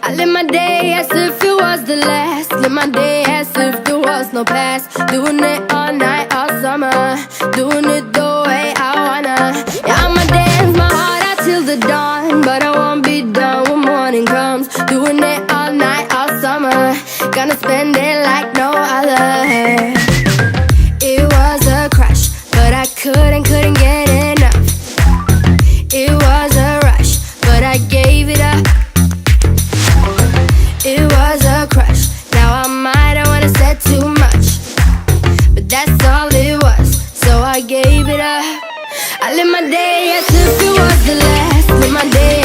I live my day as if it was the last. Live my day as if there was no past. Doing it all night, all summer. Doing it the way I wanna. Yeah, I'ma dance my heart out till the dawn, but I won't be done when morning comes. Doing it all night, all summer. Gonna spend it like no other. It was a crush, but I couldn't get enough. It was a rush, but I gave it up. It was a crush, now I might have wanna said too much, but that's all it was, so I gave it up. I live my day as if it was the last. Live my day